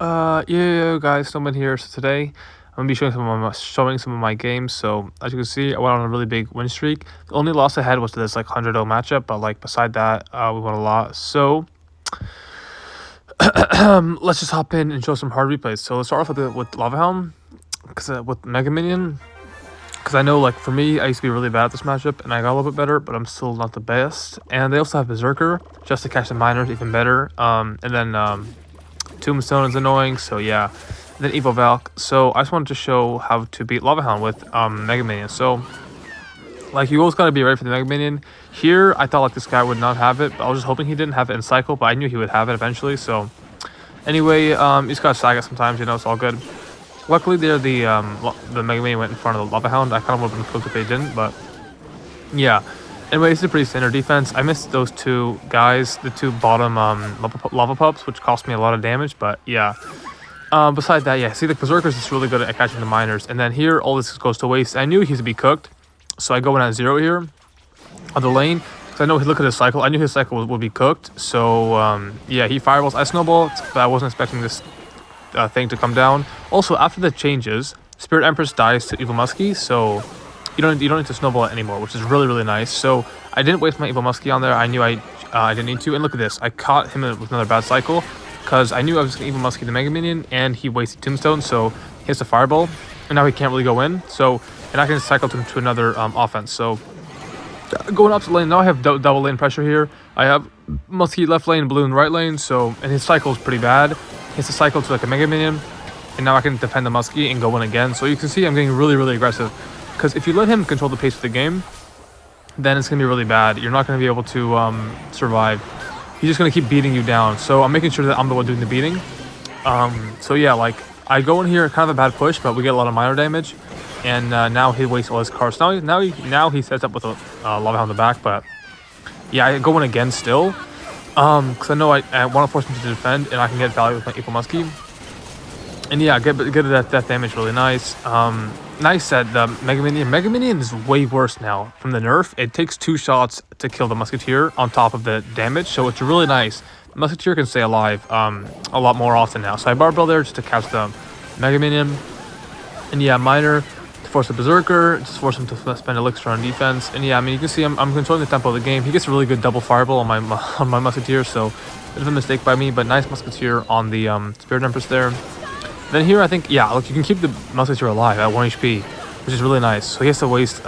Yeah, guys, Snowman here. So today, I'm gonna be showing some of my games. So as you can see, I went on a really big win streak. The only loss I had was this like 100-0 matchup, but like beside that, we won a lot. So let's just hop in and show some hard replays. So let's start off with Lava Helm, because with Mega Minion. Because I know, like, for me, I used to be really bad at this matchup, and I got a little bit better, but I'm still not the best. And they also have Berserker, just to catch the miners, even better. And then Tombstone is annoying, so yeah. And then Evo Valk. So I just wanted to show how to beat Lava Hound with Mega Minion. So, like, you always gotta be ready for the Mega Minion. Here, I thought, like, this guy would not have it, but I was just hoping he didn't have it in Cycle, but I knew he would have it eventually, so... Anyway, you just gotta sag it sometimes, you know, it's all good. Luckily, there the Mega Minion went in front of the Lava Hound. I kind of would have been cooked if they didn't, but yeah. Anyway, this is a pretty standard defense. I missed those two guys, the two bottom lava pups, which cost me a lot of damage, but yeah. Besides that, yeah, see, the Berserker's is really good at catching the miners, and then here, all this goes to waste. I knew he would be cooked, so I go in at 0 here on the lane, because I know he look at his cycle. I knew his cycle would be cooked, so yeah, he fireballs. I snowball, but I wasn't expecting this thing to come down. Also, after the changes, Spirit Empress dies to Evil Muskie, so you don't need to snowball it anymore, which is really nice. So I didn't waste my Evil Muskie on there. I knew I didn't need to. And look at this, I caught him with another bad cycle because I knew I was going to Evil Muskie the Mega Minion, and he wasted Tombstone, so he has a Fireball, and now he can't really go in. So, and I can cycle him to another offense. So going up to lane, now I have double lane pressure here. I have Muskie left lane, Balloon right lane, so, and his cycle is pretty bad. He has to cycle to like a Mega Minion, and now I can defend the Muskie and go in again. So you can see I'm getting really aggressive, because if you let him control the pace of the game, then it's going to be really bad. You're not going to be able to survive. He's just going to keep beating you down. So I'm making sure that I'm the one doing the beating. So yeah, like, I go in here, kind of a bad push, but we get a lot of minor damage. And now he wastes all his cards. Now he sets up with a Lava Hound in the back, but yeah, I go in again still. Because I know I want to force him to defend, and I can get value with my Evil Muskie. And yeah, get that death damage really nice. Nice that the Mega Minion is way worse now from the nerf. It takes 2 shots to kill the Musketeer on top of the damage, so it's really nice. The Musketeer can stay alive a lot more often now. So I barbell there just to catch the Mega Minion. And yeah, Miner to force the Berserker, just force him to spend Elixir on defense. And yeah, I mean, you can see I'm controlling the tempo of the game. He gets a really good double Fireball on my Musketeer, so bit of a mistake by me, but nice Musketeer on the Spirit Empress there. Then here, I think, yeah, look, you can keep the Musketeer alive at 1 HP, which is really nice. So he has to waste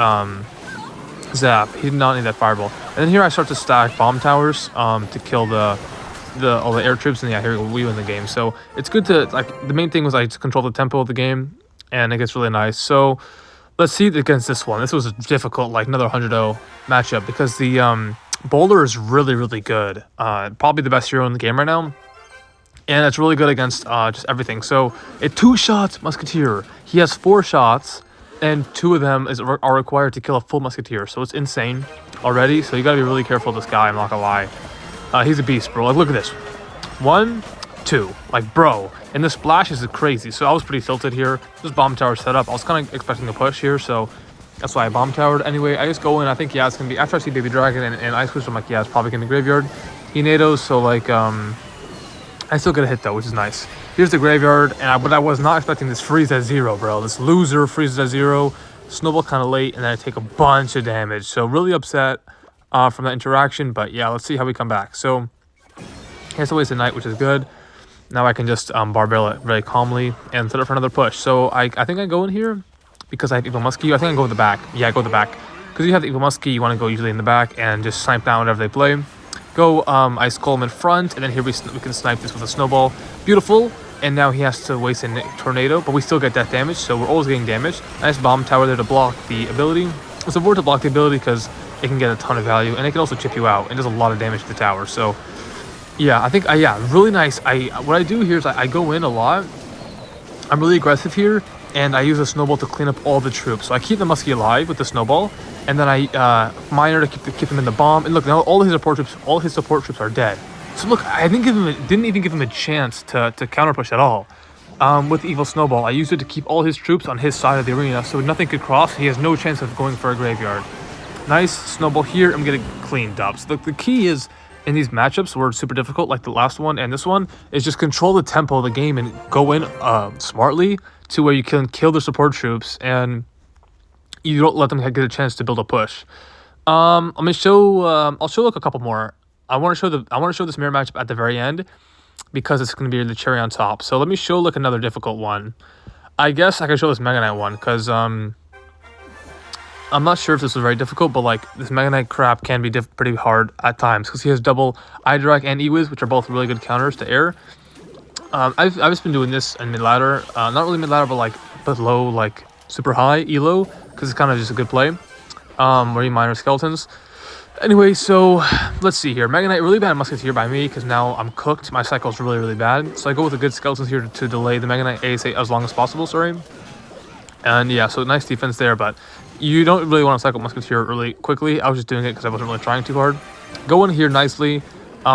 Zap. He did not need that Fireball. And then here I start to stack Bomb Towers to kill all the air troops, and yeah, here we win the game. So it's good to, like, the main thing was I just control the tempo of the game, and it gets really nice. So let's see against this one. This was a difficult, like, another 100-0 matchup, because the Boulder is really good. Probably the best hero in the game right now. And it's really good against just everything. So, it 2 shots Musketeer. He has 4 shots, and 2 of them are required to kill a full Musketeer. So it's insane already. So you gotta be really careful of this guy, I'm not gonna lie. He's a beast, bro. Like, look at this. 1, 2. Like, bro. And the splash is crazy. So I was pretty tilted here. This bomb tower set up. I was kind of expecting a push here, so that's why I bomb towered. Anyway, I just go in. I think, yeah, it's gonna be, after I see Baby Dragon and Ice Push, I'm like, yeah, it's probably gonna be Graveyard. He NATOs, so like, I still get a hit though, which is nice. Here's the Graveyard, but I was not expecting this freeze at 0, bro. This loser freezes at 0, snowball kind of late, and then I take a bunch of damage. So really upset from that interaction, but yeah, let's see how we come back. So he has to waste a night, which is good. Now I can just barbell it very calmly and set up for another push. So I think I go in here because I have Evil Muskie. I think I go with the back. Yeah, I go with the back. Because you have the Evil Muskie, you want to go usually in the back and just snipe down whatever they play. Go Ice Golem in front, and then here we can snipe this with a Snowball. Beautiful. And now he has to waste a Tornado, but we still get death damage, so we're always getting damage. Nice Bomb Tower there to block the ability. It's important to block the ability because it can get a ton of value, and it can also chip you out, and does a lot of damage to the tower. So yeah, I think yeah, really nice. What I do here is I go in a lot. I'm really aggressive here, and I use a Snowball to clean up all the troops. So I keep the Muskie alive with the Snowball, and then I Miner to keep them in the bomb. And look, now all his support troops are dead. So look, I didn't even give him a chance to counter push at all. With the Evil Snowball, I used it to keep all his troops on his side of the arena, so nothing could cross. He has no chance of going for a Graveyard. Nice Snowball here. I'm getting clean dubs. The key is in these matchups were super difficult, like the last one and this one, is just control the tempo of the game and go in smartly to where you can kill the support troops and you don't let them get a chance to build a push. I'm gonna show. I'll show like a couple more. I want to show this mirror matchup at the very end because it's gonna be the cherry on top. So let me show like another difficult one. I guess I can show this Mega Knight one because I'm not sure if this was very difficult, but like this Mega Knight crap can be pretty hard at times because he has double iDirect and E-Wiz, which are both really good counters to air. I've just been doing this in mid ladder, not really mid ladder, but low, like super high elo, because it's kind of just a good play. Where you miner skeletons. Anyway, so let's see here. Mega Knight, really bad Musketeer by me because now I'm cooked. My cycle's really bad. So I go with a good skeletons here to delay the Mega Knight as long as possible, sorry. And yeah, so nice defense there, but you don't really want to cycle Musketeer really quickly. I was just doing it because I wasn't really trying too hard. Go in here nicely.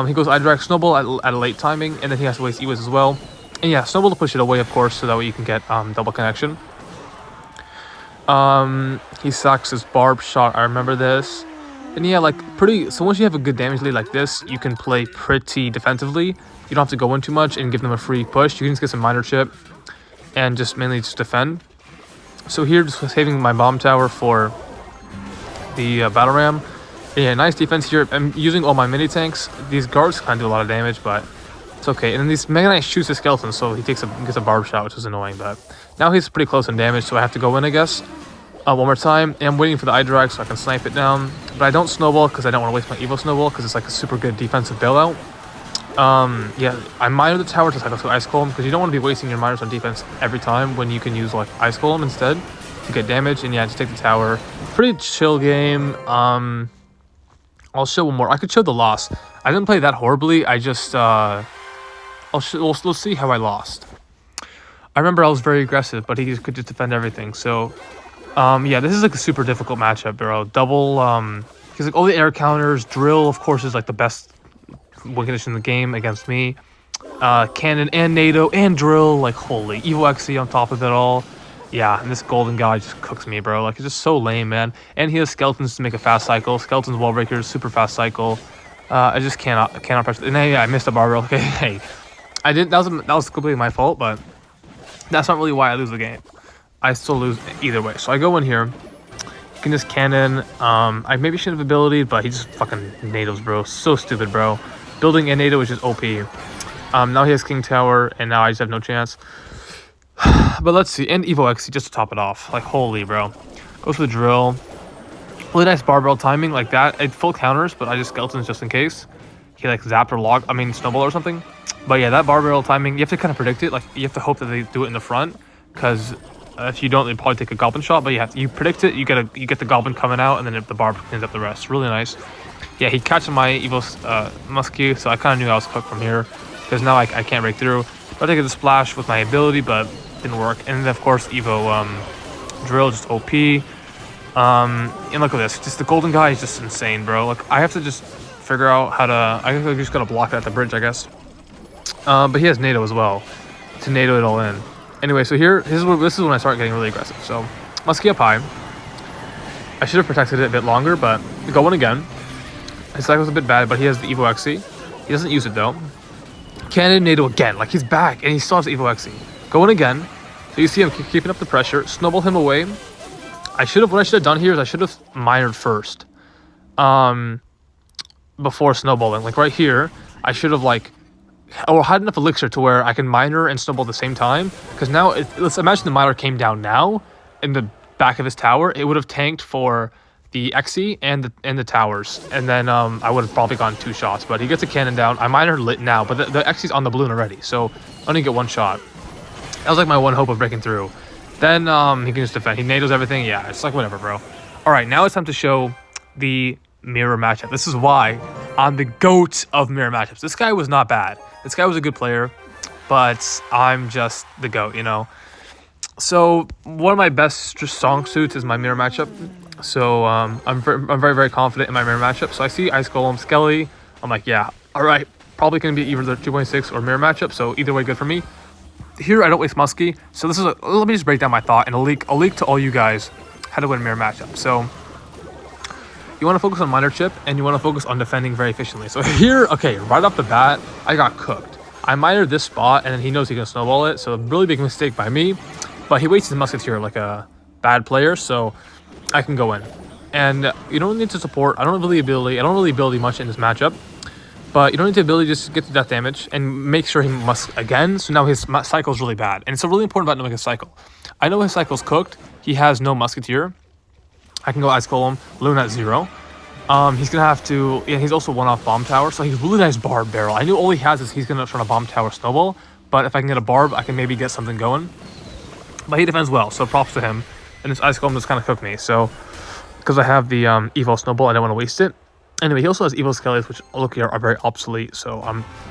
He goes iDirect Snowball at a late timing, and then he has to waste E-Wiz as well. And yeah, Snowball to push it away, of course, so that way you can get double connection. He sucks his barb shot. I remember this. And yeah, like so once you have a good damage lead like this, you can play pretty defensively. You don't have to go in too much and give them a free push. You can just get some miner chip and just mainly just defend. So here, just saving my bomb tower for the battle ram. Yeah, nice defense here. I'm using all my mini tanks. These guards kind of do a lot of damage, but it's okay. And then these Mega Knight shoots his skeleton, so he gets a barb shot, which is annoying. But now he's pretty close in damage, so I have to go in, I guess. One more time. And I'm waiting for the iDirect so I can snipe it down. But I don't snowball because I don't want to waste my Evo snowball because it's like a super good defensive bailout. Yeah, I miner the tower to cycle to Ice Golem because you don't want to be wasting your miners on defense every time when you can use like Ice Golem instead to get damage. And yeah, just take the tower. Pretty chill game. I'll show one more. I could show the loss. I didn't play that horribly. I just we'll see how I lost. I remember I was very aggressive, but he could just defend everything. So yeah, this is like a super difficult matchup, bro. Double he's like all the air counters. Drill, of course, is like the best win condition in the game against me. Cannon and NATO and Drill, like holy Evo XC on top of it all. Yeah, and this golden guy just cooks me, bro. Like, it's just so lame, man. And he has skeletons to make a fast cycle. Skeletons, wall breakers, super fast cycle. I just cannot press. And yeah, I missed a barbell. Okay, hey, I didn't. That was completely my fault, but that's not really why I lose the game. I still lose either way. So I go in here. You can just cannon. I maybe should have ability, but he just fucking NATOs, bro. So stupid, bro. Building a NATO is just OP. Now he has King Tower, and now I just have no chance. But let's see, and Evo XC just to top it off. Like, holy, bro. Goes for the drill. Really nice barbell timing like that. It full counters, but I just skeletons just in case. He like zapped or snowball or something. But yeah, that barbell timing, you have to kind of predict it. Like, you have to hope that they do it in the front, because if you don't, they probably take a goblin shot. But you predict it. You get the goblin coming out, and then the barb cleans up the rest. Really nice. Yeah, he catches my Evo Muskie, so I kind of knew I was cooked from here, because now I can't break through. But I take the splash with my ability, but didn't work. And then of course Evo drill, just OP. And look at this, just the golden guy is just insane, bro. Like, I have to just figure out how to, I just gotta block it at the bridge, I guess. But he has NATO as well to NATO it all in. Anyway, so this is when I start getting really aggressive. So Muskie up high. I should have protected it a bit longer, but going again. His cycle's a bit bad, but he has the Evo XC. He doesn't use it though. Cannon NATO again, like he's back and he still has the Evo XC. Going again. So you see him keeping up the pressure. Snowball him away. What I should have done here is I should have minered first. Before snowballing. Like right here, I should have had enough elixir to where I can miner and snowball at the same time. Because now, let's imagine the miner came down now in the back of his tower. It would have tanked for the XC and the towers. And then I would have probably gotten 2 shots. But he gets a cannon down. I miner lit now, but the XC's on the balloon already. So I only get 1 shot. That was like my one hope of breaking through. Then he can just defend. He NATOs everything. Yeah, it's like whatever, bro. All right, now it's time to show the mirror matchup. This is why I'm the GOAT of mirror matchups. This guy was not bad. This guy was a good player, but I'm just the GOAT, you know? So one of my best song suits is my mirror matchup. So I'm very, very confident in my mirror matchup. So I see Ice Golem, Skelly. I'm like, yeah, all right. Probably going to be either the 2.6 or mirror matchup. So either way, good for me. Here, I don't waste Muskie. So this is let me just break down my thought and a leak to all you guys how to win mirror matchup. So you want to focus on Miner Chip, and you want to focus on defending very efficiently. So here, okay, right off the bat, I got cooked. I mitered this spot, and then he knows he can snowball it, so a really big mistake by me. But he wastes his Musketeer like a bad player, so I can go in. And you don't need to support. I don't really ability much in this matchup. But you don't need the ability to just get the death damage and make sure he must again. So now his cycle is really bad. And it's a really important about knowing his cycle. I know his cycle's cooked. He has no Musketeer. I can go Ice Golem, Balloon at 0. He's going to have to... Yeah, he's also one-off Bomb Tower. So he's really nice Barb Barrel. I knew all he has is he's going to try to Bomb Tower Snowball. But if I can get a Barb, I can maybe get something going. But he defends well, so props to him. And this Ice Golem just kind of cooked me. So, because I have the Evo Snowball, I don't want to waste it. Anyway, he also has Evo Skellies, which look here are very obsolete. So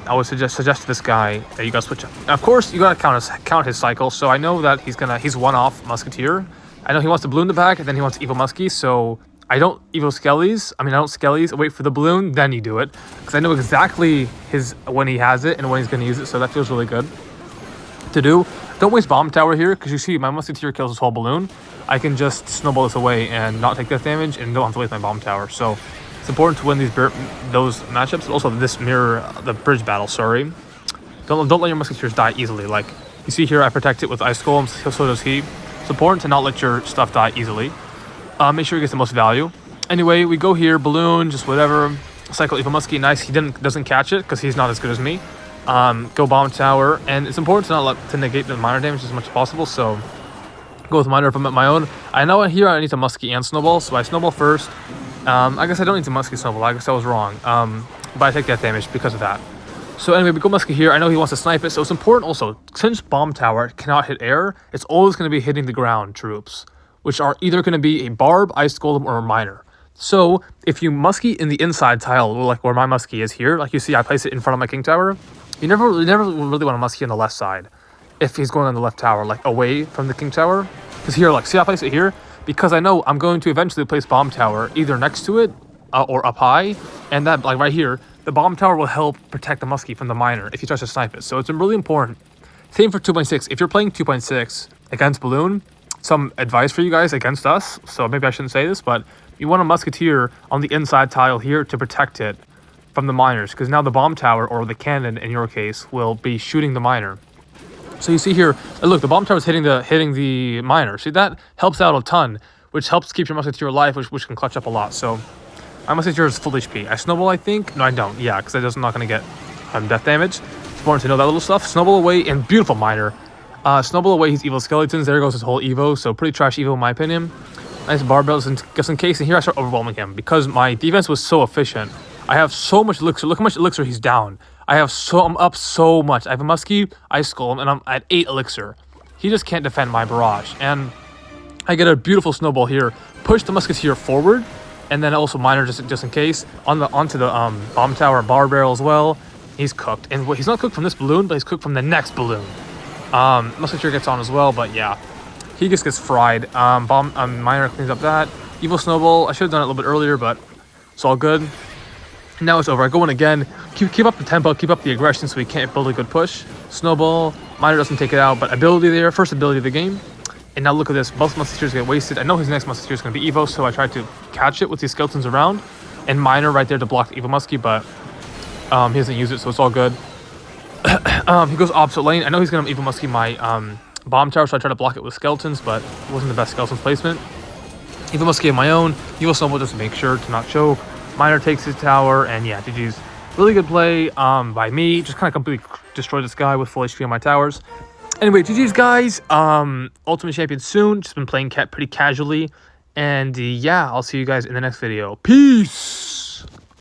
I would suggest to this guy that you guys switch up. Now, of course, you gotta count his cycle. So I know that he's one-off Musketeer. I know he wants to balloon the back, and then he wants Evo Muskie. So I don't Evo Skellies. I don't Skellies. Wait for the balloon, then you do it, because I know exactly when he has it and when he's gonna use it. So that feels really good to do. Don't waste Bomb Tower here, because you see my Musketeer kills this whole balloon. I can just snowball this away and not take death damage, and don't have to waste my Bomb Tower. So it's important to win those matchups. Also, this mirror, the bridge battle. Sorry, don't let your Musketeers die easily. Like you see here, I protect it with Ice Golem. So does he. It's important to not let your stuff die easily. Make sure he gets the most value. Anyway, we go here, balloon, just whatever. Cycle Evo Muskie, nice. He doesn't catch it because he's not as good as me. Go Bomb Tower, and it's important to negate the Miner damage as much as possible. So go with Miner if I'm at my own. I know here I need to Muskie and Snowball, so I Snowball first. I guess I don't need to Muskie Snowball. I guess I was wrong. But I take that damage because of that. So anyway, we go Muskie here. I know he wants to snipe it, so it's important also. Since Bomb Tower cannot hit air, it's always going to be hitting the ground troops, which are either going to be a Barb, Ice Golem, or a Miner. So if you Muskie in the inside tile, like where my Muskie is here, like you see I place it in front of my King Tower, you never really want to Muskie on the left side if he's going on the left tower, like away from the King Tower. Because here, like, see I place it here? Because I know I'm going to eventually place Bomb Tower either next to it or up high, and that, like right here, the Bomb Tower will help protect the Muskie from the Miner if he tries to snipe it. So it's really important. Same for 2.6. If you're playing 2.6 against Balloon, some advice for you guys against us, so maybe I shouldn't say this, but you want a Musketeer on the inside tile here to protect it from the Miners, because now the Bomb Tower, or the cannon in your case, will be shooting the Miner. So you see here, look, the Bomb Tower is hitting the Miner. See, that helps out a ton, which helps keep your Musketeer alive, which can clutch up a lot. So my Musketeer is full HP. I Snowball, I think. No, I don't. Yeah, because I'm not going to get death damage. It's important to know that little stuff. Snowball away, and beautiful Miner. Snowball away, he's Evo Skeletons. There goes his whole Evo. So pretty trash Evo in my opinion. Nice barbells just in case. And here I start overwhelming him because my defense was so efficient. I have so much elixir. Look how much elixir he's down. I'm up so much. I have a Muskie, Ice Golem, and I'm at 8 elixir. He just can't defend my barrage. And I get a beautiful snowball here. Push the Musketeer forward, and then also Miner just in case. Onto the Bomb Tower, Bar Barrel as well. He's cooked. And he's not cooked from this balloon, but he's cooked from the next balloon. Musketeer gets on as well, but yeah. He just gets fried. Miner cleans up that. Evo Snowball. I should have done it a little bit earlier, but it's all good. Now it's over. I go in again. Keep up the tempo. Keep up the aggression so we can't build a good push. Snowball. Miner doesn't take it out, but ability there. First ability of the game. And now look at this. Both Musketeers get wasted. I know his next Musketeer is going to be Evo, so I tried to catch it with these skeletons around. And Miner right there to block the Evo Muskie, but he doesn't use it, so it's all good. He goes opposite lane. I know he's going to Evo Muskie my Bomb Tower, so I tried to block it with skeletons, but it wasn't the best skeletons placement. Evo Muskie of my own. Evo Snowball just to make sure to not choke. Miner takes his tower, and yeah, GG's. Really good play by me. Just kind of completely destroyed this guy with full HP on my towers. Anyway, GG's, guys. Ultimate Champion soon. Just been playing pretty casually. And yeah, I'll see you guys in the next video. Peace!